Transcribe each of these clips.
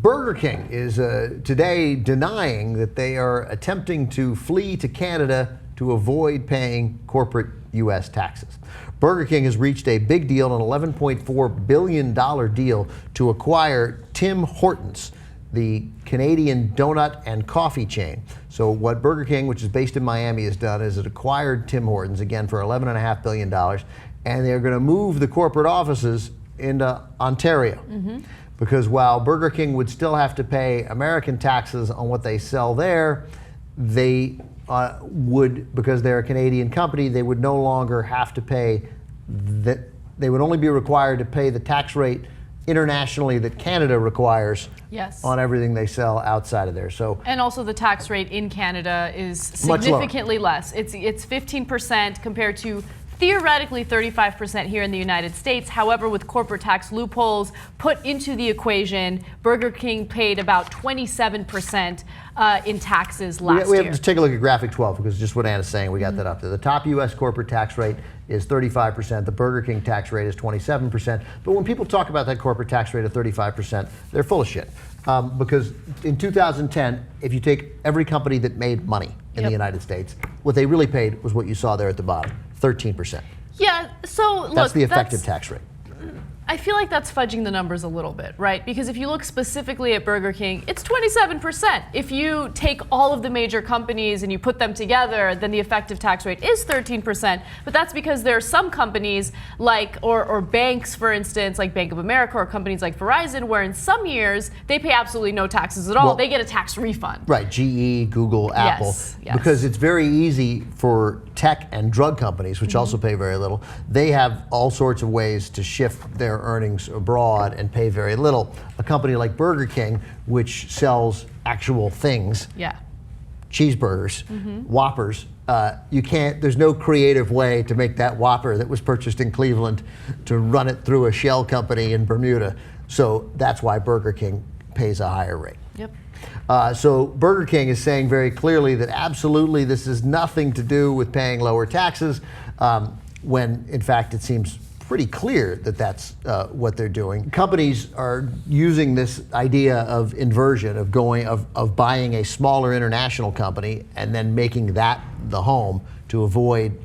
Burger King is today denying that they are attempting to flee to Canada to avoid paying corporate U.S. taxes. Burger King has reached a big deal, an $11.4 billion deal to acquire Tim Hortons, the Canadian donut and coffee chain. So what Burger King, which is based in Miami, has done is it acquired Tim Hortons, again, for $11.5 billion, and they're going to move the corporate offices into Ontario. Because while Burger King would still have to pay American taxes on what they sell there, they would, because they're a Canadian company, they would no longer have to pay that. They would only be required to pay the tax rate internationally that Canada requires on everything they sell outside of there. So, and also the tax rate in Canada is significantly less. It's 15% compared to theoretically 35% here in the United States. However, with corporate tax loopholes put into the equation, Burger King paid about 27% in taxes last year. We have to take a look at graphic 12 because just what Anna's saying, we got that up there. The top U.S. corporate tax rate is 35%. The Burger King tax rate is 27%. But when people talk about that corporate tax rate of 35%, they're full of shit. Because in 2010, if you take every company that made money in the United States, what they really paid was what you saw there at the bottom. 13%. Yeah, so look, that's the effective tax rate. I feel like that's fudging the numbers a little bit, right? Because if you look specifically at Burger King, it's 27%. If you take all of the major companies and you put them together, then the effective tax rate is 13%. But that's because there are some companies like, or banks, for instance, like Bank of America or companies like Verizon, where in some years they pay absolutely no taxes at all. They get a tax refund. Right, GE, Google, Apple. Because it's very easy for tech and drug companies, which also pay very little. They have all sorts of ways to shift their earnings abroad and pay very little. A company like Burger King, which sells actual things, cheeseburgers, Whoppers, you can't, there's no creative way to make that Whopper that was purchased in Cleveland to run it through a shell company in Bermuda. So that's why Burger King pays a higher rate. So Burger King is saying very clearly that absolutely this is nothing to do with paying lower taxes, when in fact it seems pretty clear that that's what they're doing. Companies are using this idea of inversion, of buying a smaller international company and then making that the home to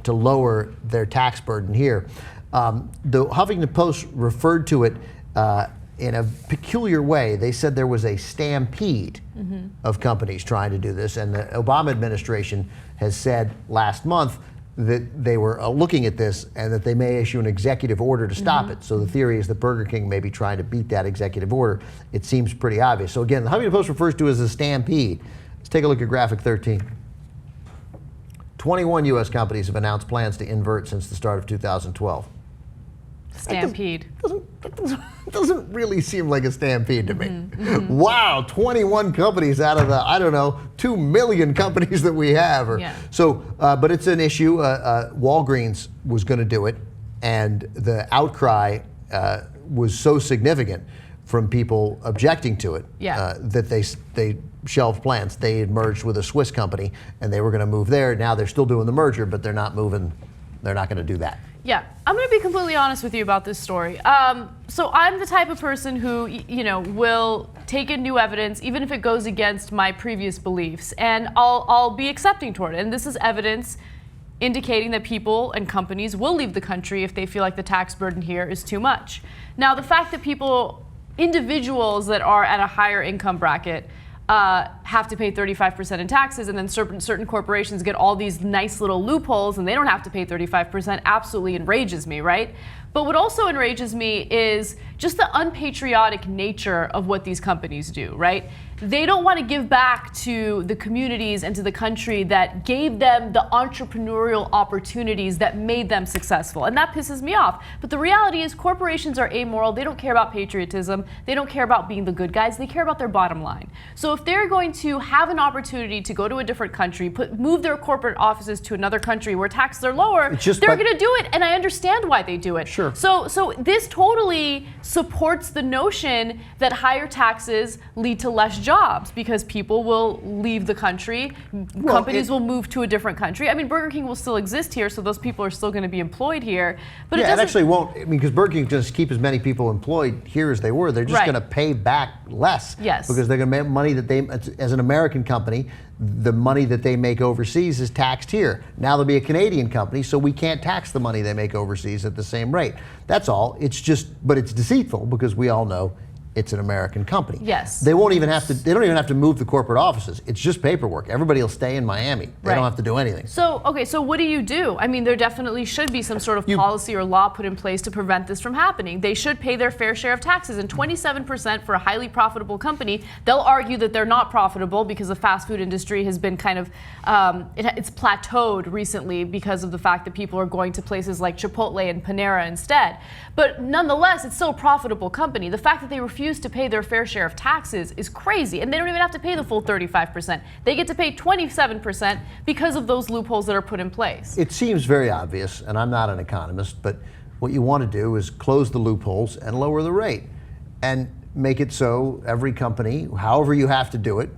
lower their tax burden here. The Huffington Post referred to it in a peculiar way. They said there was a stampede of companies trying to do this, and the Obama administration has said last month that they were looking at this and that they may issue an executive order to stop it. So the theory is that Burger King may be trying to beat that executive order. It seems pretty obvious. So again, the Huffington Post refers to it as a stampede. Let's take a look at graphic 13. 21 U.S. companies have announced plans to invert since the start of 2012. Stampede. It doesn't really seem like a stampede to me. Wow, 21 companies out of the, I don't know, 2 million companies that we have. So, but it's an issue. Walgreens was going to do it, and the outcry was so significant from people objecting to it that they shelved plans. They had merged with a Swiss company, and they were going to move there. Now they're still doing the merger, but they're not moving. They're not going to do that. Yeah, I'm going to be completely honest with you about this story. So I'm the type of person who, will take in new evidence, even if it goes against my previous beliefs, and I'll be accepting toward it. And this is evidence indicating that people and companies will leave the country if they feel like the tax burden here is too much. Now, the fact that individuals that are at a higher income bracket have to pay 35% in taxes, and then certain corporations get all these nice little loopholes and they don't have to pay 35% absolutely enrages me, right? But what also enrages me is just the unpatriotic nature of what these companies do, right? They don't want to give back to the communities and to the country that gave them the entrepreneurial opportunities that made them successful. And that pisses me off. But the reality is corporations are amoral. They don't care about patriotism. They don't care about being the good guys. They care about their bottom line. So if they're going to have an opportunity to go to a different country, move their corporate offices to another country where taxes are lower, they're going to do it. And I understand why they do it. Sure. So this totally supports the notion that higher taxes lead to less jobs because people will leave the country, companies will move to a different country. I mean, Burger King will still exist here, so those people are still going to be employed here. But it actually won't, I mean, because Burger King just keep as many people employed here as they were. They're just going to pay back less. Yes. Because they're going to make money that they, as an American company, the money that they make overseas is taxed here. Now they'll be a Canadian company, so we can't tax the money they make overseas at the same rate. That's all. It's just, but it's deceitful because we all know it's an American company. Yes. They won't even have to, they don't even have to move the corporate offices. It's just paperwork. Everybody will stay in Miami. They don't have to do anything. So, okay, so what do you do? I mean, there definitely should be some sort of policy or law put in place to prevent this from happening. They should pay their fair share of taxes, and 27% for a highly profitable company. They'll argue that they're not profitable because the fast food industry has been kind of, it's plateaued recently because of the fact that people are going to places like Chipotle and Panera instead. But nonetheless, it's still a profitable company. The fact that they refuse to pay their fair share of taxes is crazy, and they don't even have to pay the full 35%. They get to pay 27% because of those loopholes that are put in place. It seems very obvious, and I'm not an economist, but what you want to do is close the loopholes and lower the rate and make it so every company, however you have to do it,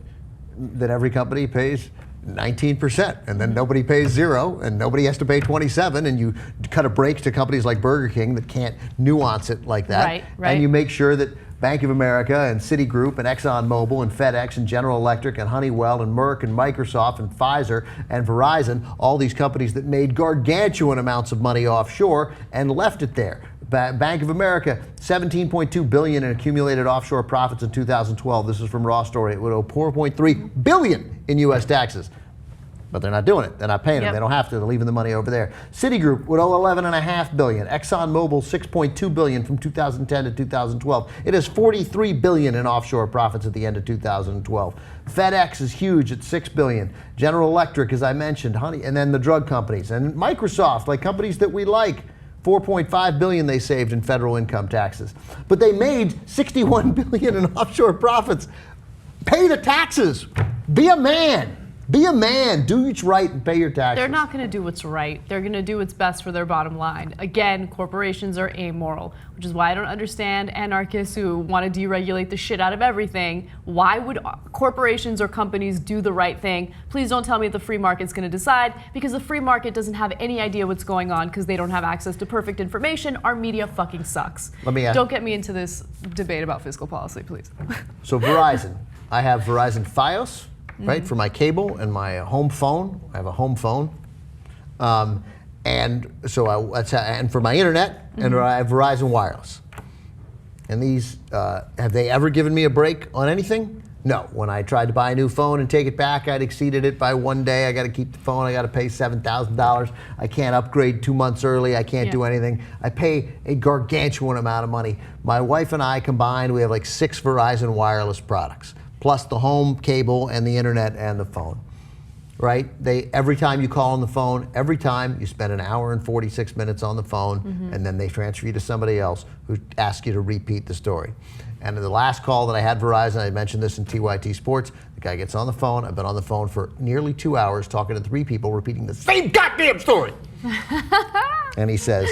that every company pays 19%, and then nobody pays 0, and nobody has to pay 27, and you cut a break to companies like Burger King that can't nuance it like that. Right. And you make sure that Bank of America and Citigroup and ExxonMobil and FedEx and General Electric and Honeywell and Merck and Microsoft and Pfizer and Verizon, all these companies that made gargantuan amounts of money offshore and left it there. Bank of America, $17.2 billion in accumulated offshore profits in 2012. This is from Raw Story. It would owe $4.3 billion in U.S. taxes. But they're not doing it. They're not paying them. They don't have to. They're leaving the money over there. Citigroup would owe $11.5 billion. ExxonMobil, $6.2 billion from 2010 to 2012. It has $43 billion in offshore profits at the end of 2012. FedEx is huge at $6 billion. General Electric, as I mentioned, and then the drug companies. And Microsoft, like companies that we like, $4.5 billion they saved in federal income taxes. But they made $61 billion in offshore profits. Pay the taxes. Be a man. Be a man, do what's right and pay your taxes. They're not going to do what's right. They're going to do what's best for their bottom line. Again, corporations are amoral, which is why I don't understand anarchists who want to deregulate the shit out of everything. Why would corporations or companies do the right thing? Please don't tell me the free market's going to decide, because the free market doesn't have any idea what's going on because they don't have access to perfect information. Our media fucking sucks. Let me ask. Don't get me into this debate about fiscal policy, please. So Verizon, I have Verizon Fios. Right, for my cable and my home phone. I have a home phone, and so and for my internet, and I have Verizon Wireless. And these, have they ever given me a break on anything? No. When I tried to buy a new phone and take it back, I'd exceeded it by one day. I got to keep the phone. I got to pay $7,000. I can't upgrade 2 months early. I can't do anything. I pay a gargantuan amount of money. My wife and I combined, we have like 6 Verizon Wireless products, plus the home cable and the internet and the phone, right? Every time you call on the phone, every time you spend an hour and 46 minutes on the phone, and then they transfer you to somebody else who asks you to repeat the story. And in the last call that I had Verizon, I mentioned this in TYT Sports, the guy gets on the phone. I've been on the phone for nearly 2 hours talking to 3 people repeating the same goddamn story. And he says,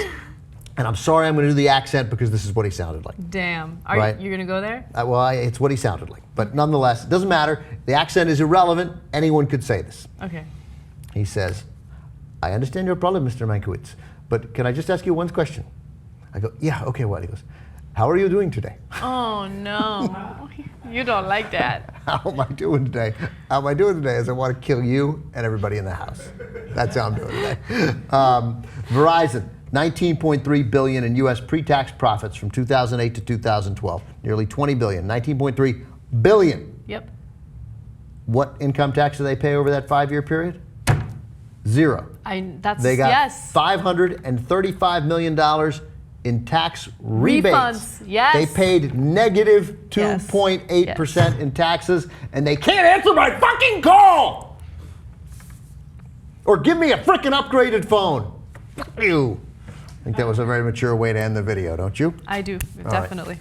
and I'm sorry I'm going to do the accent because this is what he sounded like. Damn. Right? You're going to go there? Well, it's what he sounded like. But nonetheless, it doesn't matter. The accent is irrelevant. Anyone could say this. Okay. He says, I understand your problem, Mr. Mankiewicz, but can I just ask you one question? I go, yeah, okay, what? He goes, how are you doing today? Oh, no. You don't like that. How am I doing today? How am I doing today is I want to kill you and everybody in the house. That's how I'm doing today. Verizon. $19.3 billion in U.S. pre-tax profits from 2008 to 2012. Nearly $20 billion. $19.3 billion. Yep. What income tax do they pay over that 5-year period? 0. They got $535 million in tax rebates. Refunds, yes. They paid negative 2.8% in taxes, and they can't answer my fucking call! Or give me a frickin' upgraded phone. Fuck you. I think that was a very mature way to end the video, don't you? I do, definitely.